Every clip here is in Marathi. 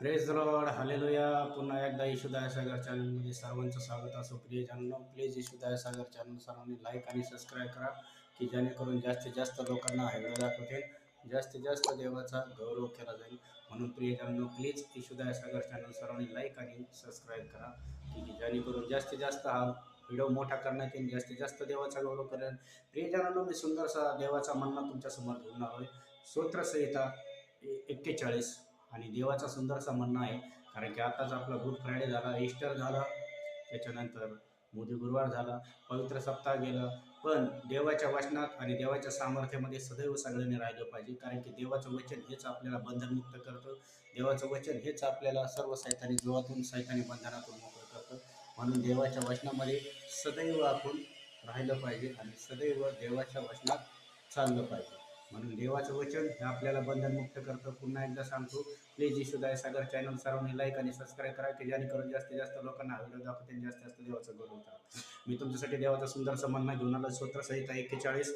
Praise the Lord hallelujah. पुन्हा एकदा येशूदाय सागर चॅनलमध्ये सर्वांचं स्वागत असो. प्रियजनांनो, प्लीज येशूदाय सागर चॅनल सर्वांनी लाईक आणि सबस्क्राईब करा, की जेणेकरून जास्तीत जास्त लोकांना हा व्हिडिओ दाखवतील, जास्तीत जास्त देवाचा गौरव केला जाईल. म्हणून प्रियजनांनो, प्लीज येशूदाय सागर चॅनल सर्वांनी लाईक आणि सबस्क्राईब करा, की जेणेकरून जास्तीत जास्त हा व्हिडिओ मोठा करण्यात येईल, जास्तीत जास्त देवाचा गौरव करेल. प्रियजनांनो, मी सुंदरसा देवाचा म्हणणं तुमच्यासमोर घेऊन आलोय. स्तोत्रसंहिता 41 आणि देवाचा सुंदरसा म्हणणं आहे. कारण की आताच आपला गुड फ्रायडे झाला, ईस्टर झाला, त्याच्यानंतर मोदी गुरुवार झाला, पवित्र सप्ताह गेलं. पण देवाच्या वचनात आणि देवाच्या सामर्थ्यामध्ये सदैव सगळ्यांनी राहिलं पाहिजे. कारण की देवाचं वचन हेच आपल्याला बंधनमुक्त करतं. देवाचं वचन हेच आपल्याला सर्व सैतानी जीवातून, सैतानी बंधनातून मोकळं करतं. म्हणून देवाच्या वचनामध्ये सदैव आपण राहिलं पाहिजे आणि सदैव देवाच्या वचनात चाललं पाहिजे. म्हणून देवाचं वचन हे आपल्याला बंधनमुक्त करतं. पुन्हा एकदा सांगतो, प्लीज येशूदाय सागर चॅनल सर्वांनी लाईक आणि सबस्क्राईब करा, की जेणेकरून जास्तीत जास्त लोकांना व्हिडिओ दाखवते, जास्तीत जास्त देवाचं गौरव करा. मी तुमच्यासाठी देवाचा सुंदरसा म्हणणं घेऊन आलो. स्तोत्रसंहिता 41.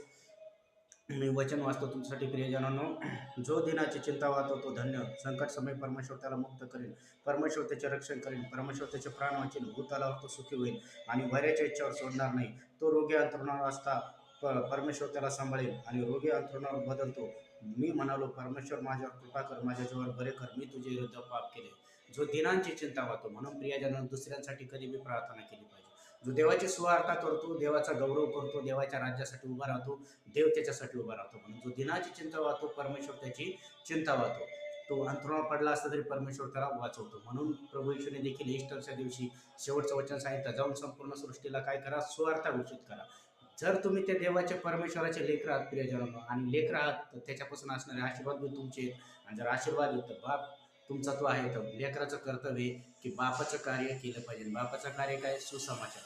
मी वचन वाचतो तुमच्यासाठी. प्रियजनांनो, जो दिनाची चिंता वाहतो तो धन्य. संकट समय परमेश्वर त्याला मुक्त करेल, परमेश्वर त्याचे रक्षण करेल, परमेश्वर त्याचे प्राण वाचेल, भूतलावर तो सुखी होईल आणि बऱ्याच्या इच्छावर सोडणार नाही. तो रोगी अंथरुणावर असता परमेश्वर त्याला सांभाळेल आणि रोगी अंथरुणावर बदलतो. मी म्हणालो, परमेश्वर माझ्यावर कृपा कर, माझ्या जीवावर बरे कर, मी तुझे विरुद्ध पाप केले. जो दिनांची चिंता वाहतो, म्हणून प्रियजनांनो, दुसऱ्यांसाठी कधी मी प्रार्थना केली पाहिजे. जो देवाची सुवार्ता करतो, देवाचा गौरव करतो, देवाच्या राज्यासाठी उभा राहतो, देव त्याच्यासाठी उभा राहतो. म्हणून जो दिनाची चिंता वाहतो, परमेश्वर त्याची चिंता वाहतो. तो अंथरुणावर पडला असता तरी परमेश्वर त्याला वाचवतो. म्हणून प्रभू येशूने देखील ईस्टरच्या दिवशी शेवटचं वचन सांगितलं, जाऊन संपूर्ण सृष्टीला काय करा, सुवार्ता घोषित करा. जर तुम्ही त्या देवाचे, परमेश्वराचे लेकर आहात प्रियजनांनो, आणि लेकर आहात तर त्याच्यापासून असणारे आशीर्वाद बी तुमचे आहेत. आणि जर आशीर्वाद येतं, बाप तुमचा तो आहे, तर लेकराचं कर्तव्य आहे की बापाचं कार्य केलं पाहिजे. बापाचं कार्य काय? सुसमाचार.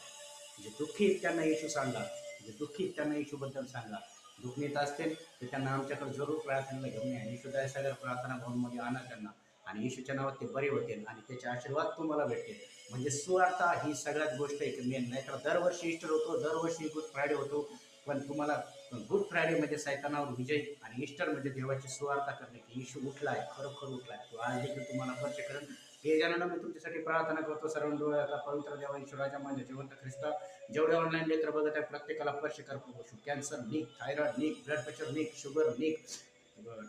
जे दुःखी आहेत त्यांना येशू सांगा, जे दुःखी आहेत त्यांना येशूबद्दल सांगा. दुःखनीत असतील तर त्यांना आमच्याकडे जरूर प्रार्थनेला घेऊन या. येशूदाय सागर प्रार्थना भवनमध्ये आणा त्यांना, आणि येशूच्या नावात ते बरे होतील आणि त्याचे आशीर्वाद तुम्हाला भेटतील. म्हणजे सुवार्ता ही सगळ्यात गोष्ट आहे मेन. नाहीतर दरवर्षी ईस्टर होतो, दरवर्षी गुड फ्रायडे होतो, पण तुम्हाला गुड फ्रायडे म्हणजे सैतानावर विजय आणि ईस्टर म्हणजे देवाची सुवार्ता करणे, की येशू उठलाय, खरोखर उठलाय. तो आज देखील तुम्हाला स्पर्श करेल. हे जणांना मी तुमच्यासाठी प्रार्थना करतो. सर्व डोळ्याचा पवित्र देवा ईश्वराच्या माझ्या जिवंत ख्रिस्ता, जेवढे ऑनलाईन लेकर बघत आहे प्रत्येकाला स्पर्श कर प्रभू. कॅन्सर निक, थायरॉइड निक, ब्लड प्रेशर निक, शुगर निक,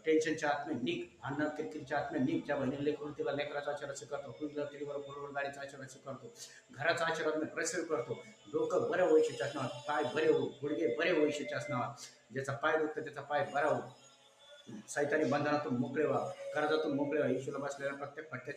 टेन्शनच्या आत्मे निक, भांडण किरकिरीच्या आत्मे निक. ज्या बहिणी लेकरून तिला लेकराचा आशीर्वाद स्वीकारतो, टू व्हीलर टेलीवर फोरवर गाडीचा आशीर्वाद स्वीकारतो, घराचा आशीर्वाद मी प्रेसिव्ह करतो. डोकं बरं वैशिष्ट्य असणार, पाय बरे हो, गुडघे बरे वैशिष्ट्य असणार, ज्याचा पाय दुखतो त्याचा पाय बरा हो, सैतानी बंधनातून मोकळे व्हा, कर्जातून मोकळे व्हा. येशूला बसलेल्या प्रत्येक फटक्याच्या